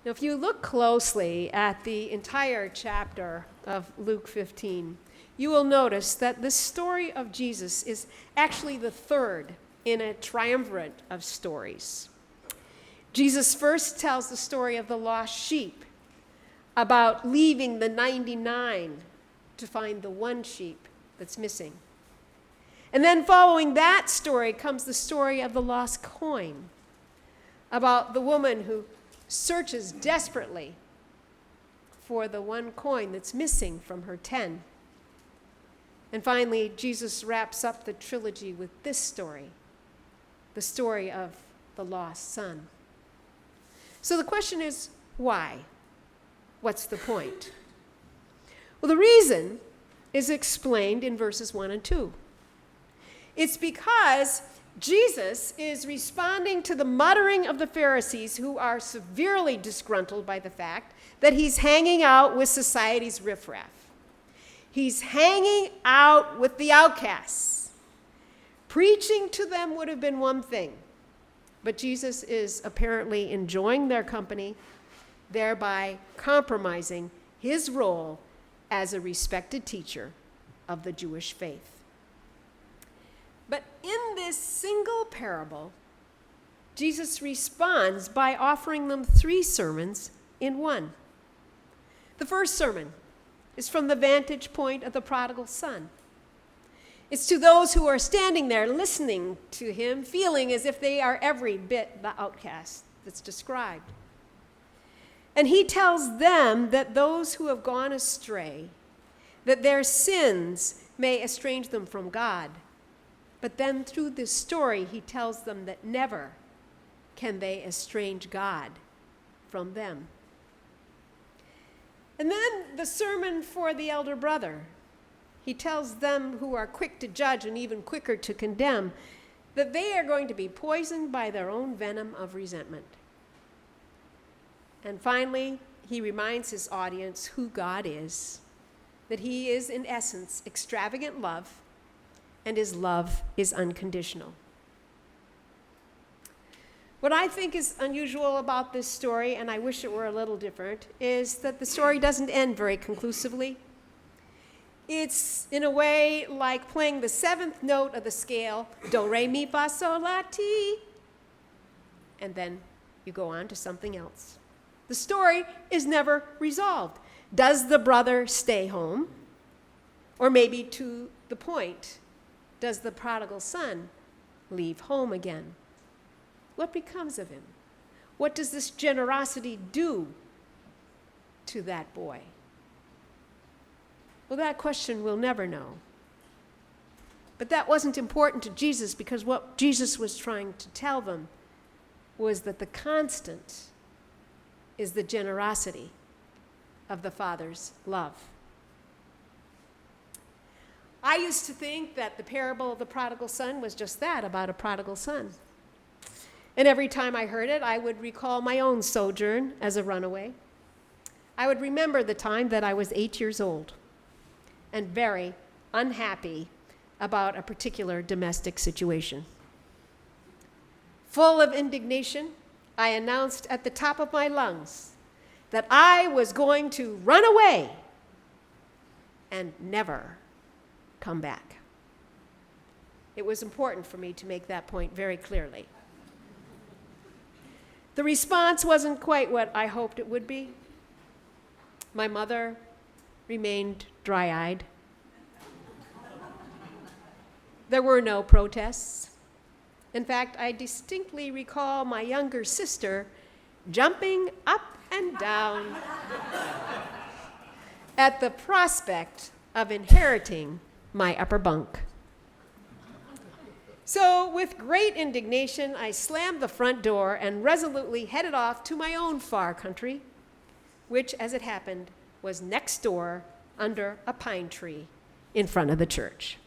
Now, if you look closely at the entire chapter of Luke 15, you will notice that the story of Jesus is actually the third in a triumvirate of stories. Jesus first tells the story of the lost sheep, about leaving the 99 to find the one sheep that's missing. And then following that story comes the story of the lost coin, about the woman who searches desperately for the one coin that's missing from her 10. And finally, Jesus wraps up the trilogy with this story, the story of the lost son. So the question is, why? What's the point? Well, the reason is explained in verses 1 and 2. It's because Jesus is responding to the muttering of the Pharisees, who are severely disgruntled by the fact that he's hanging out with society's riffraff. He's hanging out with the outcasts. Preaching to them would have been one thing, but Jesus is apparently enjoying their company, thereby compromising his role as a respected teacher of the Jewish faith. But in this single parable, Jesus responds by offering them 3 sermons in one. The first sermon is from the vantage point of the prodigal son. It's to those who are standing there listening to him, feeling as if they are every bit the outcast that's described. And he tells them that those who have gone astray, that their sins may estrange them from God. But then through this story, he tells them that never can they estrange God from them. And then the sermon for the elder brother. He tells them who are quick to judge and even quicker to condemn that they are going to be poisoned by their own venom of resentment. And finally, he reminds his audience who God is, that he is in essence extravagant love, and his love is unconditional. What I think is unusual about this story, and I wish it were a little different, is that the story doesn't end very conclusively. It's, in a way, like playing the 7th note of the scale, do, re, mi, fa, sol, la, ti, and then you go on to something else. The story is never resolved. Does the brother stay home? Or maybe to the point, does the prodigal son leave home again? What becomes of him? What does this generosity do to that boy? Well, that question we'll never know. But that wasn't important to Jesus, because what Jesus was trying to tell them was that the constant is the generosity of the Father's love. I used to think that the parable of the prodigal son was just that, about a prodigal son. And every time I heard it, I would recall my own sojourn as a runaway. I would remember the time that I was 8 years old and very unhappy about a particular domestic situation. Full of indignation, I announced at the top of my lungs that I was going to run away and never come back. It was important for me to make that point very clearly. The response wasn't quite what I hoped it would be. My mother remained dry-eyed. There were no protests. In fact, I distinctly recall my younger sister jumping up and down at the prospect of inheriting my upper bunk. So, with great indignation, I slammed the front door and resolutely headed off to my own far country, which, as it happened, was next door under a pine tree in front of the church.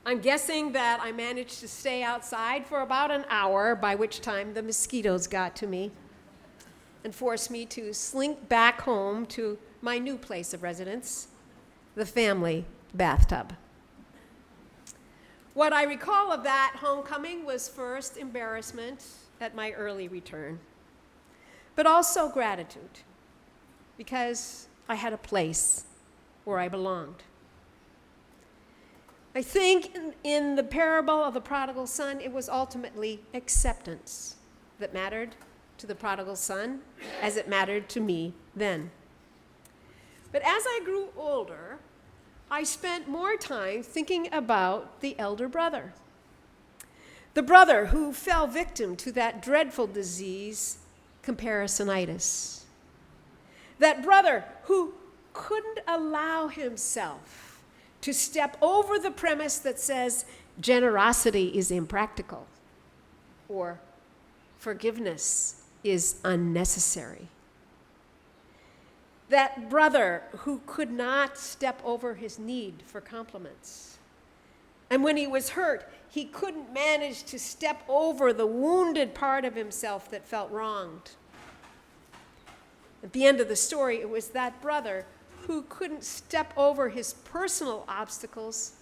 I'm guessing that I managed to stay outside for about an hour, by which time the mosquitoes got to me and forced me to slink back home to my new place of residence, the family bathtub. What I recall of that homecoming was first embarrassment at my early return. but also gratitude, because I had a place where I belonged. I think in the parable of the prodigal son, it was ultimately acceptance that mattered to the prodigal son as it mattered to me then. But as I grew older, I spent more time thinking about the elder brother. The brother who fell victim to that dreadful disease, comparisonitis. That brother who couldn't allow himself to step over the premise that says generosity is impractical or forgiveness is unnecessary. That brother who could not step over his need for compliments. And when he was hurt, he couldn't manage to step over the wounded part of himself that felt wronged. At the end of the story, it was that brother who couldn't step over his personal obstacles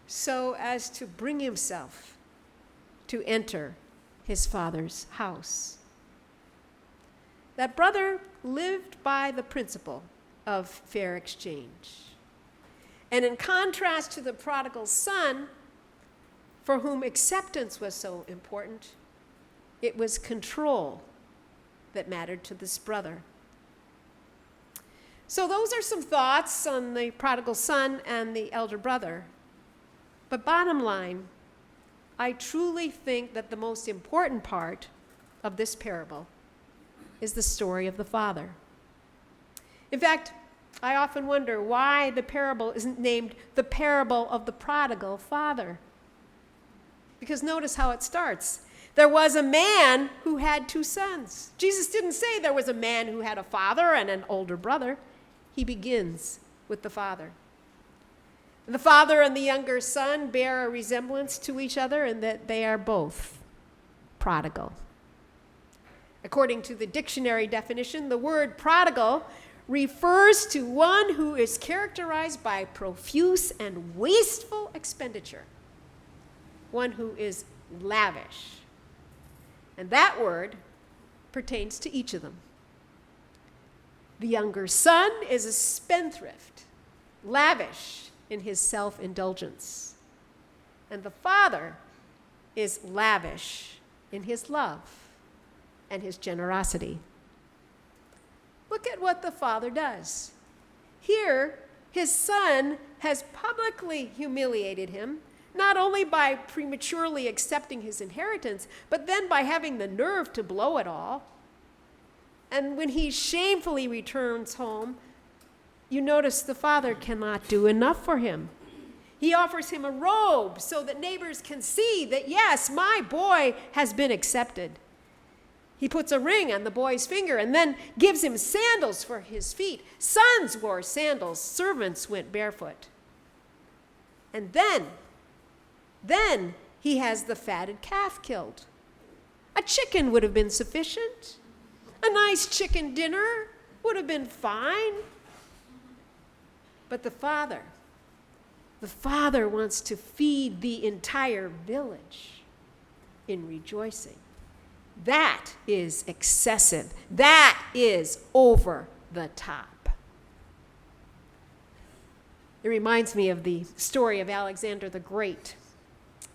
so as to bring himself to enter his father's house. That brother lived by the principle of fair exchange. And in contrast to the prodigal son, for whom acceptance was so important, it was control that mattered to this brother. So those are some thoughts on the prodigal son and the elder brother. But bottom line, I truly think that the most important part of this parable is the story of the father. In fact, I often wonder why the parable isn't named the parable of the prodigal father. Because notice how it starts. There was a man who had two sons. Jesus didn't say there was a man who had a father and an older brother. He begins with the father. The father and the younger son bear a resemblance to each other in that they are both prodigal. According to the dictionary definition, the word prodigal refers to one who is characterized by profuse and wasteful expenditure, one who is lavish. And that word pertains to each of them. The younger son is a spendthrift, lavish in his self-indulgence. And the father is lavish in his love and his generosity. Look at what the father does. Here, his son has publicly humiliated him, not only by prematurely accepting his inheritance, but then by having the nerve to blow it all. And when he shamefully returns home, you notice the father cannot do enough for him. He offers him a robe so that neighbors can see that, yes, my boy has been accepted. He puts a ring on the boy's finger and then gives him sandals for his feet. Sons wore sandals, servants went barefoot. And then he has the fatted calf killed. A chicken would have been sufficient. A nice chicken dinner would have been fine. But the father wants to feed the entire village in rejoicing. That is excessive. That is over the top. It reminds me of the story of Alexander the Great.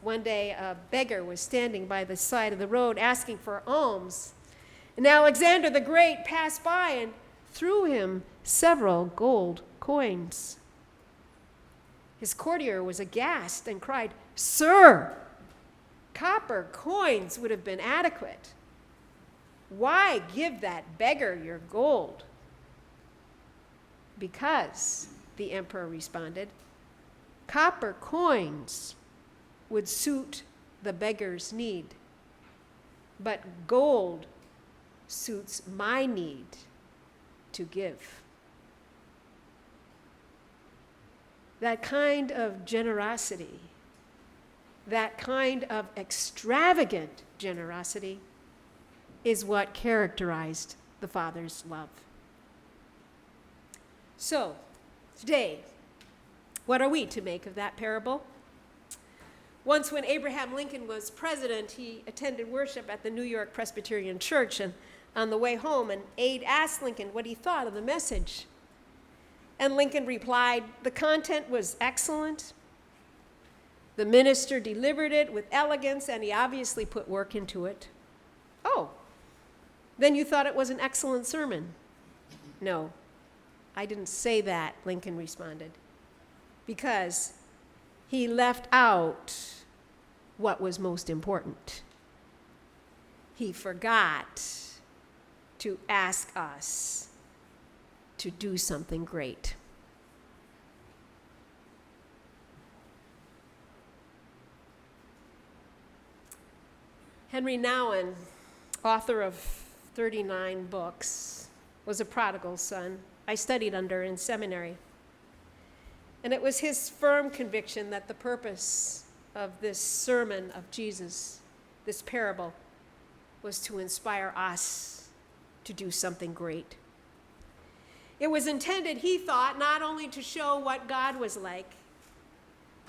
One day, a beggar was standing by the side of the road asking for alms. And Alexander the Great passed by and threw him several gold coins. His courtier was aghast and cried, "Sir, copper coins would have been adequate. Why give that beggar your gold?" "Because," the emperor responded, "copper coins would suit the beggar's need, but gold suits my need to give." That kind of generosity, that kind of extravagant generosity is what characterized the father's love. So, today, what are we to make of that parable? Once when Abraham Lincoln was president, he attended worship at the New York Presbyterian Church, and on the way home, an aide asked Lincoln what he thought of the message. And Lincoln replied, "The content was excellent. The minister delivered it with elegance, and he obviously put work into it." "Oh, then you thought it was an excellent sermon?" "No, I didn't say that," Lincoln responded, "because he left out what was most important. He forgot to ask us to do something great." Henry Nouwen, author of 39 books, was a prodigal son I studied under in seminary. And it was his firm conviction that the purpose of this sermon of Jesus, this parable, was to inspire us to do something great. It was intended, he thought, not only to show what God was like,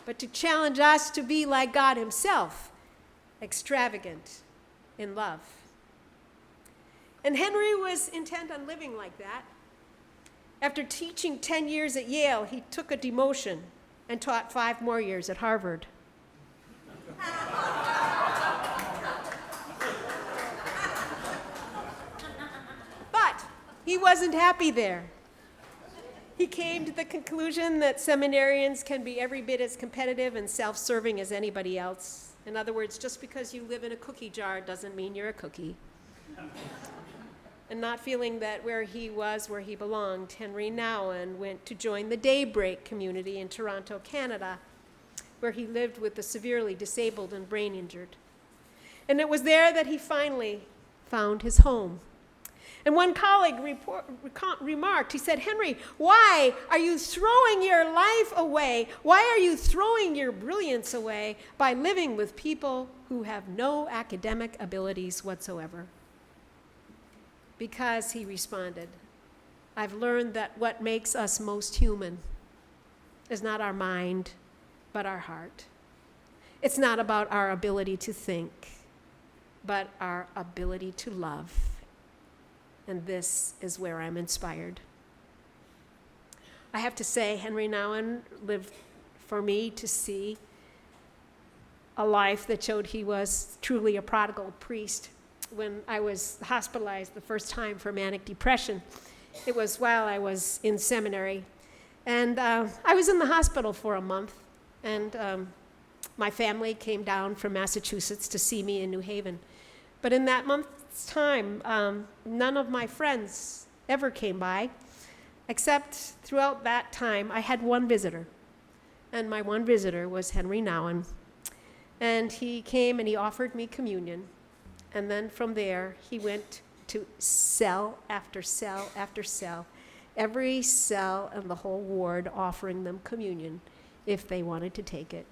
but to challenge us to be like God himself, extravagant in love. And Henry was intent on living like that. After teaching 10 years at Yale, he took a demotion and taught 5 more years at Harvard. But he wasn't happy there. He came to the conclusion that seminarians can be every bit as competitive and self-serving as anybody else. In other words, just because you live in a cookie jar doesn't mean you're a cookie. And not feeling that where he was where he belonged, Henry Nouwen went to join the Daybreak community in Toronto, Canada, where he lived with the severely disabled and brain injured. And it was there that he finally found his home. And one colleague remarked, he said, "Henry, why are you throwing your life away? Why are you throwing your brilliance away by living with people who have no academic abilities whatsoever?" "Because," he responded, "I've learned that what makes us most human is not our mind, but our heart. It's not about our ability to think, but our ability to love. And this is where I'm inspired." I have to say, Henry Nouwen lived for me to see a life that showed he was truly a prodigal priest. When I was hospitalized the first time for manic depression, it was while I was in seminary. And I was in the hospital for a month, and my family came down from Massachusetts to see me in New Haven. But in that month's time, none of my friends ever came by, except throughout that time I had one visitor. And my one visitor was Henry Nouwen. And he came and he offered me communion. And then from there, he went to cell after cell after cell, every cell in the whole ward offering them communion if they wanted to take it.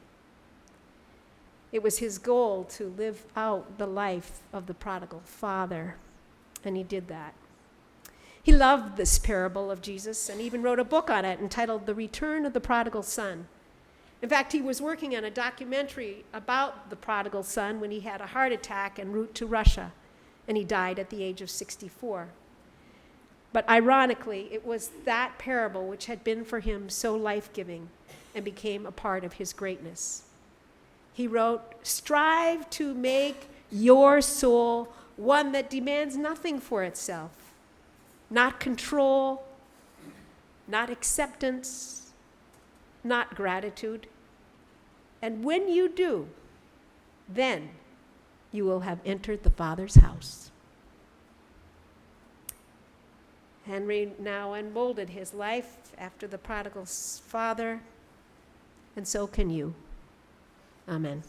It was his goal to live out the life of the prodigal father, and he did that. He loved this parable of Jesus and even wrote a book on it entitled The Return of the Prodigal Son. In fact, he was working on a documentary about the prodigal son when he had a heart attack en route to Russia, and he died at the age of 64. But ironically, it was that parable which had been for him so life-giving and became a part of his greatness. He wrote, "Strive to make your soul one that demands nothing for itself, not control, not acceptance, not gratitude. And when you do, then you will have entered the Father's house." Henry Nouwen molded his life after the prodigal's father, and so can you. Amen.